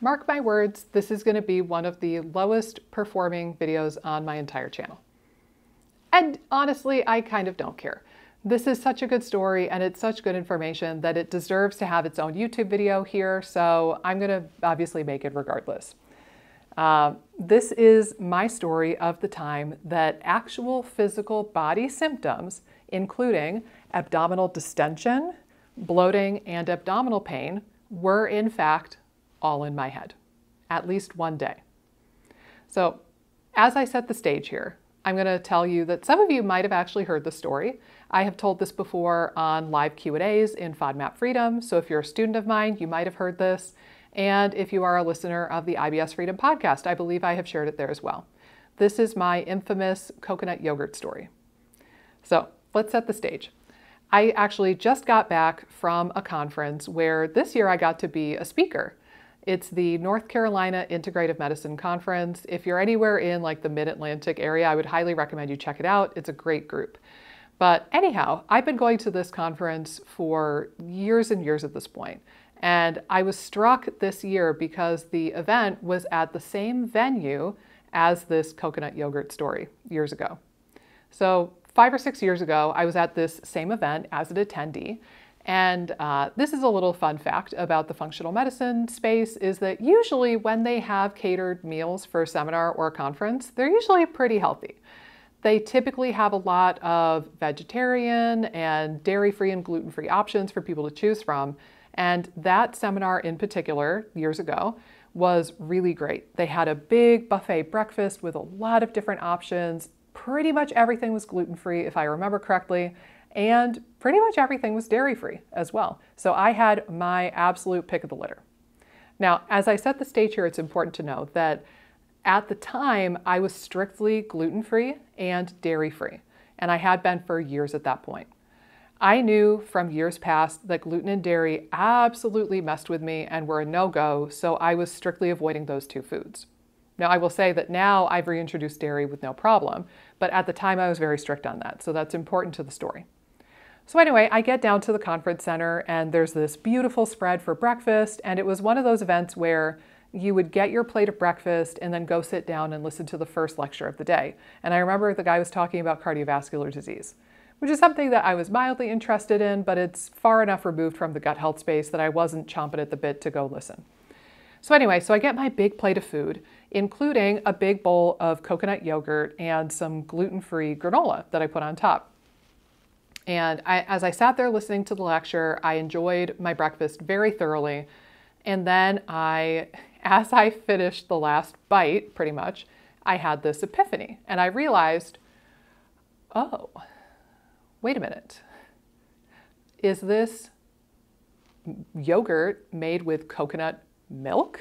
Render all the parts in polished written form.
Mark my words, this is going to be one of the lowest performing videos on my entire channel. And honestly, I kind of don't care. This is such a good story and it's such good information that it deserves to have its own YouTube video here, so I'm going to obviously make it regardless. This is my story of the time that actual physical body symptoms, including abdominal distension, bloating, and abdominal pain, were in fact all in my head, at least one day. So as I set the stage here, I'm going to tell you that some of you might have actually heard the story. I have told this before on live Q&As in FODMAP Freedom, so if you're a student of mine, you might have heard this. And if you are a listener of the IBS Freedom podcast, I believe I have shared it there as well. This is my infamous coconut yogurt story. So let's set the stage. I actually just got back from a conference where this year I got to be a speaker. It's the North Carolina Integrative Medicine Conference. If you're anywhere in like the Mid-Atlantic area, I would highly recommend you check it out. It's a great group. But anyhow, I've been going to this conference for years and years at this point. And I was struck this year because the event was at the same venue as this coconut yogurt story years ago. So 5 or 6 years ago, I was at this same event as an attendee. And this is a little fun fact about the functional medicine space is that usually when they have catered meals for a seminar or a conference, they're usually pretty healthy. They typically have a lot of vegetarian and dairy-free and gluten-free options for people to choose from. And that seminar in particular, years ago, was really great. They had a big buffet breakfast with a lot of different options. Pretty much everything was gluten-free, if I remember correctly. And pretty much everything was dairy-free as well. So I had my absolute pick of the litter. Now, as I set the stage here, it's important to know that at the time, I was strictly gluten-free and dairy-free, and I had been for years at that point. I knew from years past that gluten and dairy absolutely messed with me and were a no-go, so I was strictly avoiding those two foods. Now, I will say that now I've reintroduced dairy with no problem, but at the time I was very strict on that, so that's important to the story. So anyway, I get down to the conference center and there's this beautiful spread for breakfast, and it was one of those events where you would get your plate of breakfast and then go sit down and listen to the first lecture of the day. And I remember the guy was talking about cardiovascular disease, which is something that I was mildly interested in, but it's far enough removed from the gut health space that I wasn't chomping at the bit to go listen. So anyway, so I get my big plate of food, including a big bowl of coconut yogurt and some gluten-free granola that I put on top. And as I sat there listening to the lecture, I enjoyed my breakfast very thoroughly. And then as I finished the last bite, pretty much, I had this epiphany. And I realized, oh, wait a minute. Is this yogurt made with coconut milk?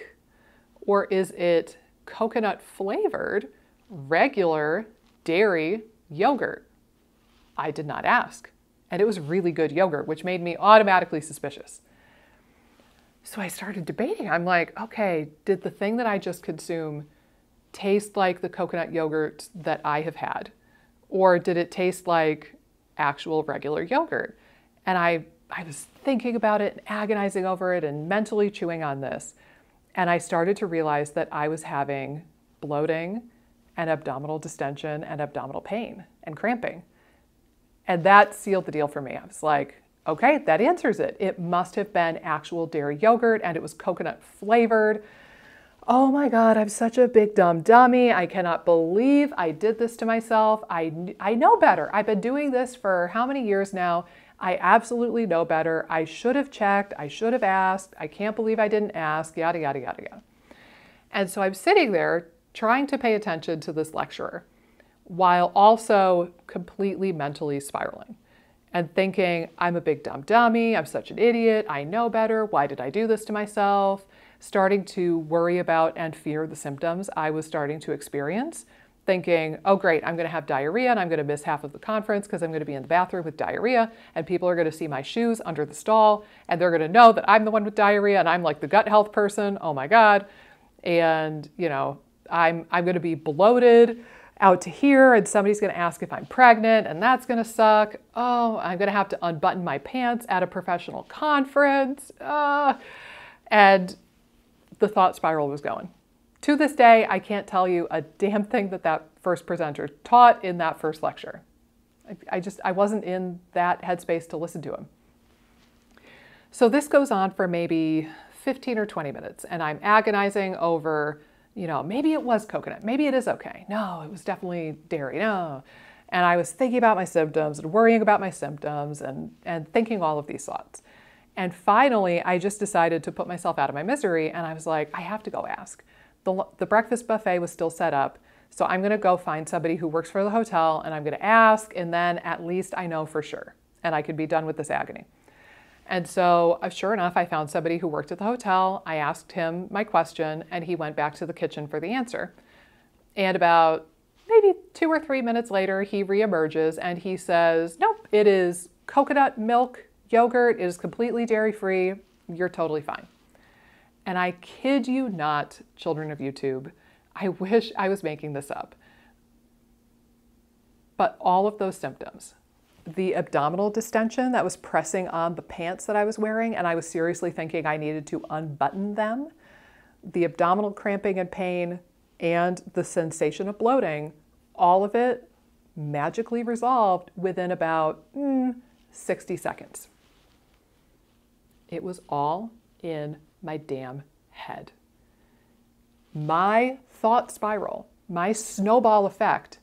Or is it coconut flavored, regular dairy yogurt? I did not ask. And it was really good yogurt, which made me automatically suspicious. So I started debating. I'm like, okay, did the thing that I just consumed taste like the coconut yogurt that I have had? Or did it taste like actual regular yogurt? And I was thinking about it and agonizing over it and mentally chewing on this. And I started to realize that I was having bloating and abdominal distension and abdominal pain and cramping. And that sealed the deal for me. I was like, okay, that answers it. It must have been actual dairy yogurt and it was coconut flavored. Oh my God, I'm such a big dumb dummy. I cannot believe I did this to myself. I know better. I've been doing this for how many years now? I absolutely know better. I should have checked. I should have asked. I can't believe I didn't ask, yada, yada, yada, yada. And so I'm sitting there trying to pay attention to this lecturer while also completely mentally spiraling and thinking, I'm a big dumb dummy. I'm such an idiot. I know better. Why did I do this to myself? Starting to worry about and fear the symptoms I was starting to experience, thinking, oh great, I'm going to have diarrhea and I'm going to miss half of the conference because I'm going to be in the bathroom with diarrhea and people are going to see my shoes under the stall and they're going to know that I'm the one with diarrhea and I'm like the gut health person. Oh my God. And you know, I'm going to be bloated out to here and somebody's going to ask if I'm pregnant and that's going to suck. Oh, I'm going to have to unbutton my pants at a professional conference. And the thought spiral was going. To this day, I can't tell you a damn thing that that first presenter taught in that first lecture. I wasn't in that headspace to listen to him. So this goes on for maybe 15 or 20 minutes, and I'm agonizing over, you know, maybe it was coconut, maybe it is okay. No, it was definitely dairy, no. And I was thinking about my symptoms and worrying about my symptoms and thinking all of these thoughts. And finally, I just decided to put myself out of my misery, and I was like, I have to go ask. The breakfast buffet was still set up, so I'm gonna go find somebody who works for the hotel, and I'm gonna ask, and then at least I know for sure, and I could be done with this agony. And so sure enough, I found somebody who worked at the hotel. I asked him my question, and he went back to the kitchen for the answer. And about maybe 2 or 3 minutes later, he reemerges and he says, nope, it is coconut milk yogurt. It is completely dairy-free. You're totally fine. And I kid you not, children of YouTube, I wish I was making this up. But all of those symptoms, the abdominal distension that was pressing on the pants that I was wearing, and I was seriously thinking I needed to unbutton them, the abdominal cramping and pain, and the sensation of bloating, all of it magically resolved within about 60 seconds. It was all in my damn head. My thought spiral, my snowball effect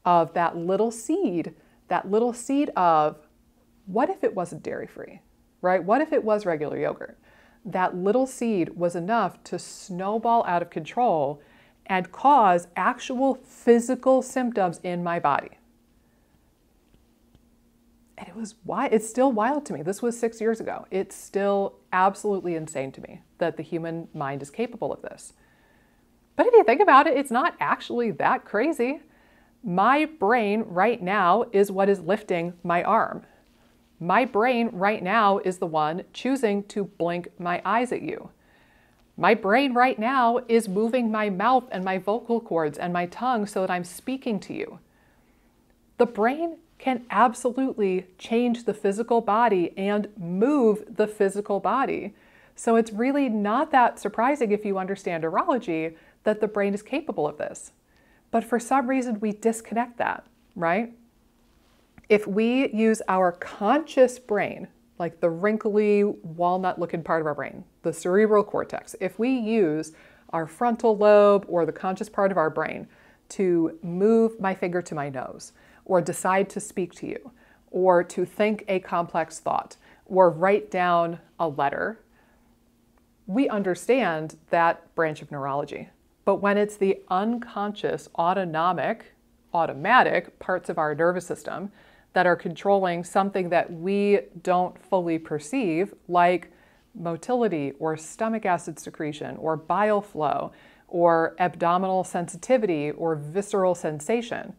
of that little seed of, what if it wasn't dairy-free, right? What if it was regular yogurt? That little seed was enough to snowball out of control and cause actual physical symptoms in my body. And it's still wild to me. This was 6 years ago. It's still absolutely insane to me that the human mind is capable of this. But if you think about it, it's not actually that crazy. My brain right now is what is lifting my arm. My brain right now is the one choosing to blink my eyes at you. My brain right now is moving my mouth and my vocal cords and my tongue so that I'm speaking to you. The brain can absolutely change the physical body and move the physical body. So it's really not that surprising if you understand neurology that the brain is capable of this. But for some reason we disconnect that, right? If we use our conscious brain, like the wrinkly walnut-looking part of our brain, the cerebral cortex, if we use our frontal lobe or the conscious part of our brain to move my finger to my nose, or decide to speak to you, or to think a complex thought, or write down a letter, we understand that branch of neurology. But when it's the unconscious, automatic parts of our nervous system that are controlling something that we don't fully perceive, like motility or stomach acid secretion or bile flow or abdominal sensitivity or visceral sensation,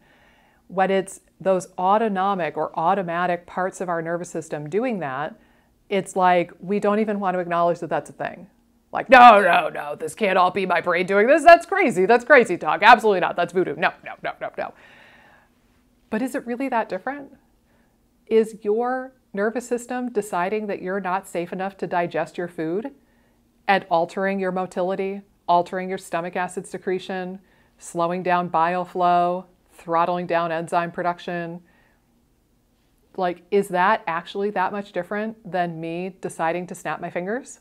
when it's those autonomic or automatic parts of our nervous system doing that, it's like we don't even want to acknowledge that that's a thing. Like, no, this can't all be my brain doing this. That's crazy talk. Absolutely not. That's voodoo. No. But is it really that different? Is your nervous system deciding that you're not safe enough to digest your food and altering your motility, altering your stomach acid secretion, slowing down bile flow, throttling down enzyme production? Like, is that actually that much different than me deciding to snap my fingers?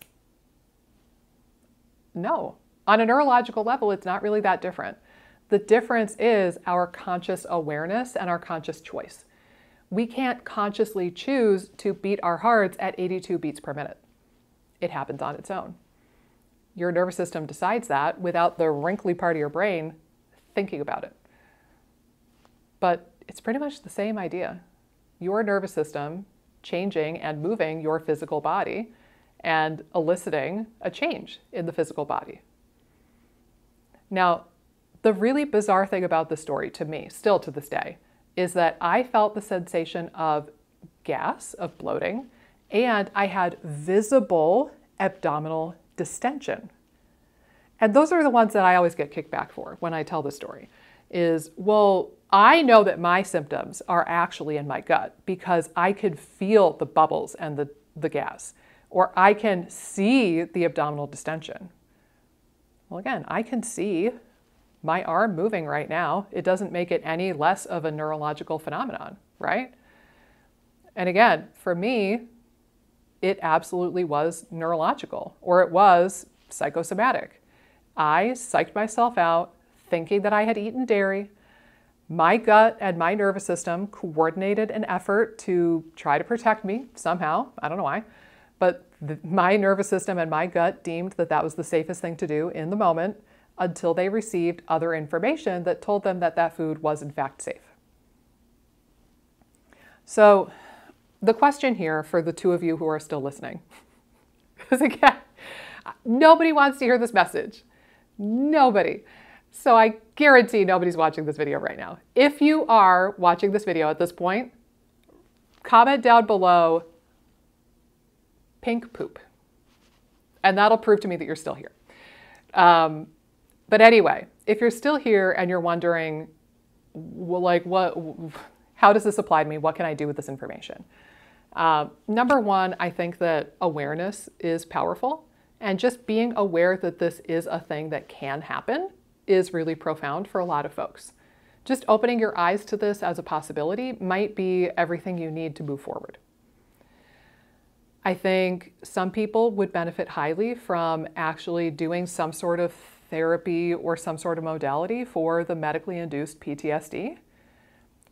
No. On a neurological level, it's not really that different. The difference is our conscious awareness and our conscious choice. We can't consciously choose to beat our hearts at 82 beats per minute. It happens on its own. Your nervous system decides that without the wrinkly part of your brain thinking about it. But it's pretty much the same idea. Your nervous system changing and moving your physical body and eliciting a change in the physical body. Now, the really bizarre thing about this story to me, still to this day, is that I felt the sensation of gas, of bloating, and I had visible abdominal distension. And those are the ones that I always get kicked back for when I tell the story, is, well, I know that my symptoms are actually in my gut because I could feel the bubbles and the gas, or I can see the abdominal distension. Well, again, I can see my arm moving right now. It doesn't make it any less of a neurological phenomenon, right? And again, for me, it absolutely was neurological, or it was psychosomatic. I psyched myself out thinking that I had eaten dairy. My gut and my nervous system coordinated an effort to try to protect me somehow. I don't know why, but my nervous system and my gut deemed that that was the safest thing to do in the moment until they received other information that told them that that food was in fact safe. So the question here for the two of you who are still listening, because again, nobody wants to hear this message. Nobody. So I guarantee nobody's watching this video right now. If you are watching this video at this point, comment down below pink poop. And that'll prove to me that you're still here. But anyway, if you're still here and you're wondering, well, like, how does this apply to me? What can I do with this information? Number one, I think that awareness is powerful. And just being aware that this is a thing that can happen is really profound for a lot of folks. Just opening your eyes to this as a possibility might be everything you need to move forward. I think some people would benefit highly from actually doing some sort of therapy or some sort of modality for the medically induced PTSD,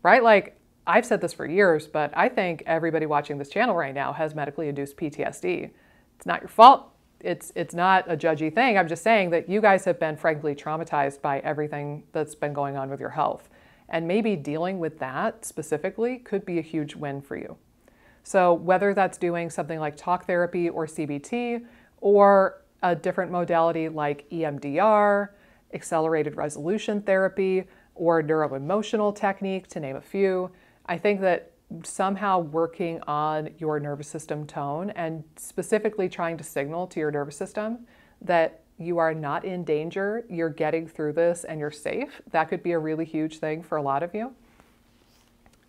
right? Like, I've said this for years, but I think everybody watching this channel right now has medically induced PTSD. It's not your fault. It's not a judgy thing. I'm just saying that you guys have been frankly traumatized by everything that's been going on with your health. And maybe dealing with that specifically could be a huge win for you. So whether that's doing something like talk therapy or CBT, or a different modality like EMDR, accelerated resolution therapy, or neuroemotional technique, to name a few, I think that somehow working on your nervous system tone and specifically trying to signal to your nervous system that you are not in danger, you're getting through this and you're safe, that could be a really huge thing for a lot of you.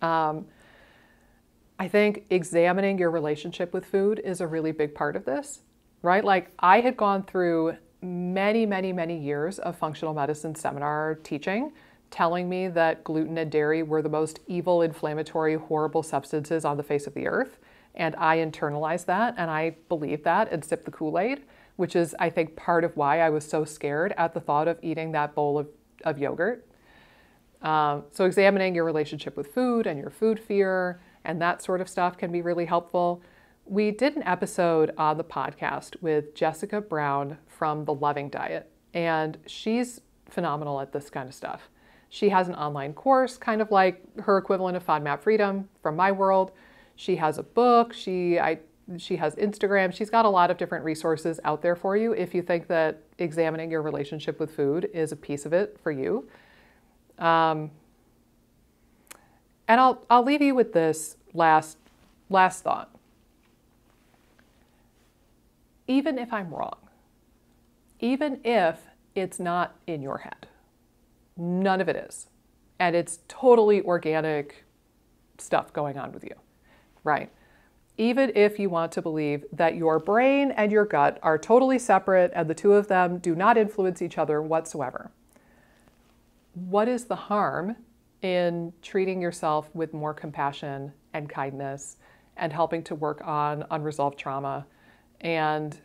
I think examining your relationship with food is a really big part of this, right? Like, I had gone through many, many, many years of functional medicine seminar teaching, telling me that gluten and dairy were the most evil, inflammatory, horrible substances on the face of the earth. And I internalized that and I believed that and sipped the Kool-Aid, which is, I think, part of why I was so scared at the thought of eating that bowl of yogurt. So examining your relationship with food and your food fear and that sort of stuff can be really helpful. We did an episode on the podcast with Jessica Brown from The Loving Diet, and she's phenomenal at this kind of stuff. She has an online course, kind of like her equivalent of FODMAP Freedom from my world. She has a book, she has Instagram. She's got a lot of different resources out there for you if you think that examining your relationship with food is a piece of it for you. And I'll leave you with this last thought. Even if I'm wrong, even if it's not in your head, none of it is. And it's totally organic stuff going on with you, right? Even if you want to believe that your brain and your gut are totally separate and the two of them do not influence each other whatsoever, what is the harm in treating yourself with more compassion and kindness and helping to work on unresolved trauma and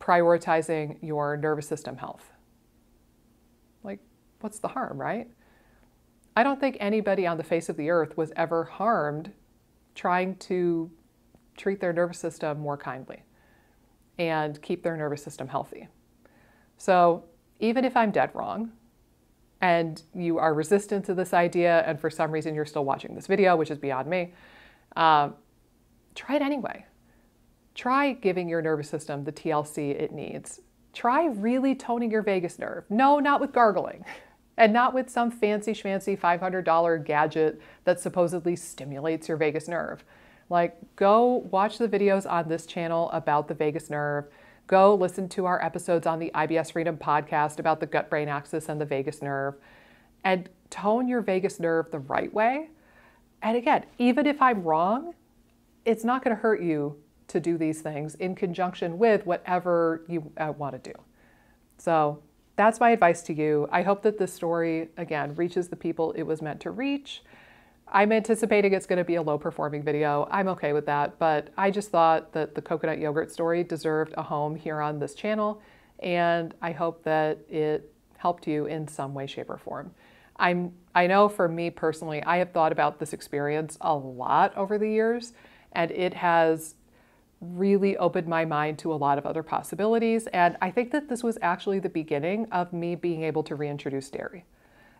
prioritizing your nervous system health? Like, what's the harm, right? I don't think anybody on the face of the earth was ever harmed trying to treat their nervous system more kindly and keep their nervous system healthy. So even if I'm dead wrong and you are resistant to this idea and for some reason you're still watching this video, which is beyond me, try it anyway. Try giving your nervous system the TLC it needs. Try really toning your vagus nerve. No, not with gargling. And not with some fancy schmancy $500 gadget that supposedly stimulates your vagus nerve. Like, go watch the videos on this channel about the vagus nerve. Go listen to our episodes on the IBS Freedom podcast about the gut-brain axis and the vagus nerve. And tone your vagus nerve the right way. And again, even if I'm wrong, it's not going to hurt you to do these things in conjunction with whatever you want to do. So that's my advice to you. I hope that this story, again, reaches the people it was meant to reach. I'm anticipating it's going to be a low performing video. I'm okay with that, but I just thought that the coconut yogurt story deserved a home here on this channel, and I hope that it helped you in some way, shape, or form. I know for me personally, I have thought about this experience a lot over the years, and it has really opened my mind to a lot of other possibilities, and I think that this was actually the beginning of me being able to reintroduce dairy.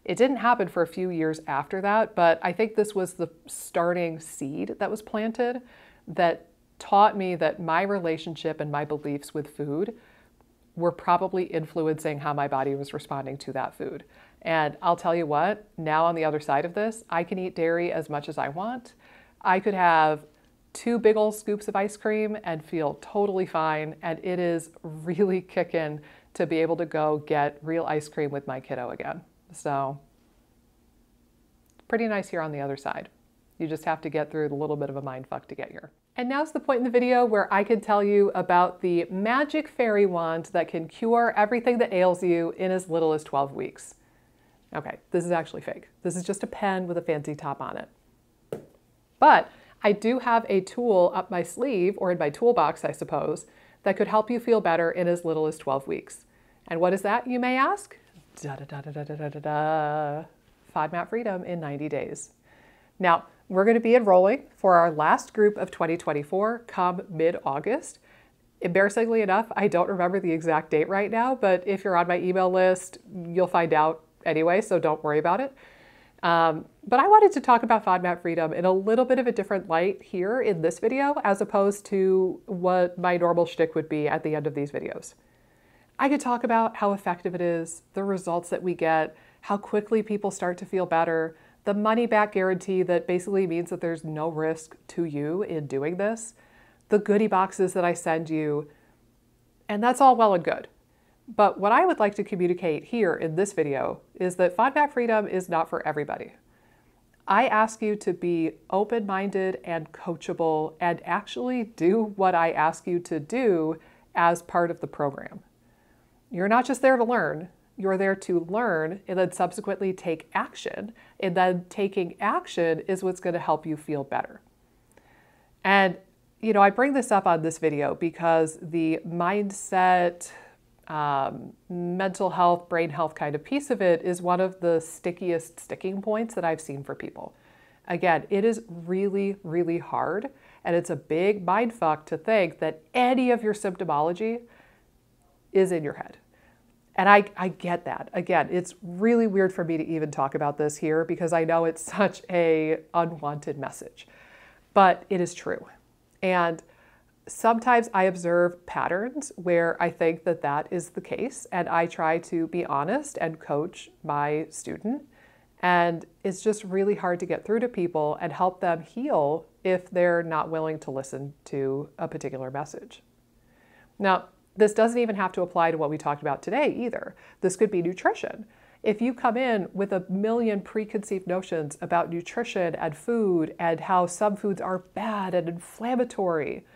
It didn't happen for a few years after that, but I think this was the starting seed that was planted that taught me that my relationship and my beliefs with food were probably influencing how my body was responding to that food. And I'll tell you what, now on the other side of this, I can eat dairy as much as I want. I could have 2 big old scoops of ice cream and feel totally fine. And it is really kicking to be able to go get real ice cream with my kiddo again. So pretty nice here on the other side. You just have to get through a little bit of a mind fuck to get here. And now's the point in the video where I can tell you about the magic fairy wand that can cure everything that ails you in as little as 12 weeks. Okay, this is actually fake. This is just a pen with a fancy top on it. But I do have a tool up my sleeve, or in my toolbox, I suppose, that could help you feel better in as little as 12 weeks. And what is that, you may ask? FODMAP Freedom in 90 days. Now, we're going to be enrolling for our last group of 2024 come mid-August. Embarrassingly enough, I don't remember the exact date right now, but if you're on my email list, you'll find out anyway, so don't worry about it. But I wanted to talk about FODMAP Freedom in a little bit of a different light here in this video, as opposed to what my normal shtick would be at the end of these videos. I could talk about how effective it is, the results that we get, how quickly people start to feel better, the money back guarantee that basically means that there's no risk to you in doing this, the goodie boxes that I send you, and that's all well and good. But what I would like to communicate here in this video is that FODMAP Freedom is not for everybody. I ask you to be open-minded and coachable and actually do what I ask you to do as part of the program. You're not just there to learn, you're there to learn and then subsequently take action. And then taking action is what's going to help you feel better. And, you know, I bring this up on this video because the mindset, mental health, brain health kind of piece of it is one of the stickiest sticking points that I've seen for people. Again, it is really, really hard. And it's a big mindfuck to think that any of your symptomology is in your head. And I get that. Again, it's really weird for me to even talk about this here because I know it's such a unwanted message, but it is true. And sometimes I observe patterns where I think that that is the case, and I try to be honest and coach my student. And it's just really hard to get through to people and help them heal if they're not willing to listen to a particular message. Now, this doesn't even have to apply to what we talked about today either. This could be nutrition. If you come in with a million preconceived notions about nutrition and food and how some foods are bad and inflammatory,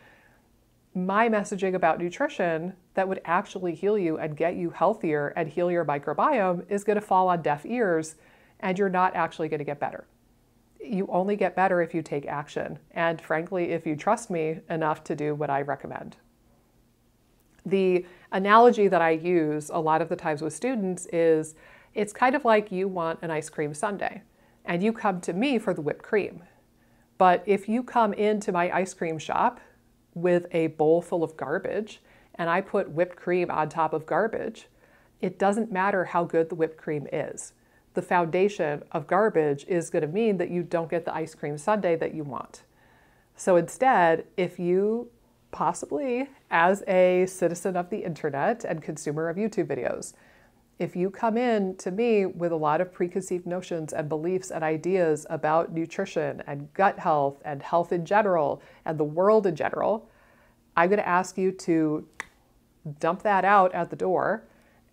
my messaging about nutrition that would actually heal you and get you healthier and heal your microbiome is going to fall on deaf ears, and you're not actually going to get better. You only get better if you take action, and frankly, if you trust me enough to do what I recommend. The analogy that I use a lot of the times with students is it's kind of like you want an ice cream sundae and you come to me for the whipped cream. But if you come into my ice cream shop with a bowl full of garbage and I put whipped cream on top of garbage, it doesn't matter how good the whipped cream is. The foundation of garbage is going to mean that you don't get the ice cream sundae that you want. So instead, if you possibly as a citizen of the internet and consumer of YouTube videos, if you come in to me with a lot of preconceived notions and beliefs and ideas about nutrition and gut health and health in general and the world in general, I'm going to ask you to dump that out at the door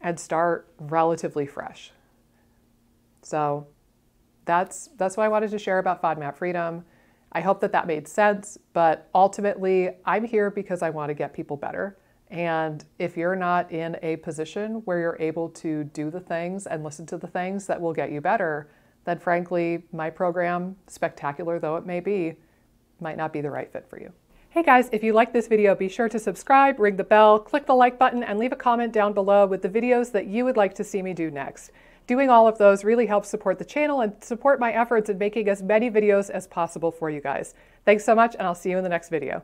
and start relatively fresh. So that's what I wanted to share about FODMAP Freedom. I hope that that made sense, but ultimately I'm here because I want to get people better. And if you're not in a position where you're able to do the things and listen to the things that will get you better, then frankly, my program, spectacular though it may be, might not be the right fit for you. Hey guys, if you like this video, be sure to subscribe, ring the bell, click the like button, and leave a comment down below with the videos that you would like to see me do next. Doing all of those really helps support the channel and support my efforts in making as many videos as possible for you guys. Thanks so much, and I'll see you in the next video.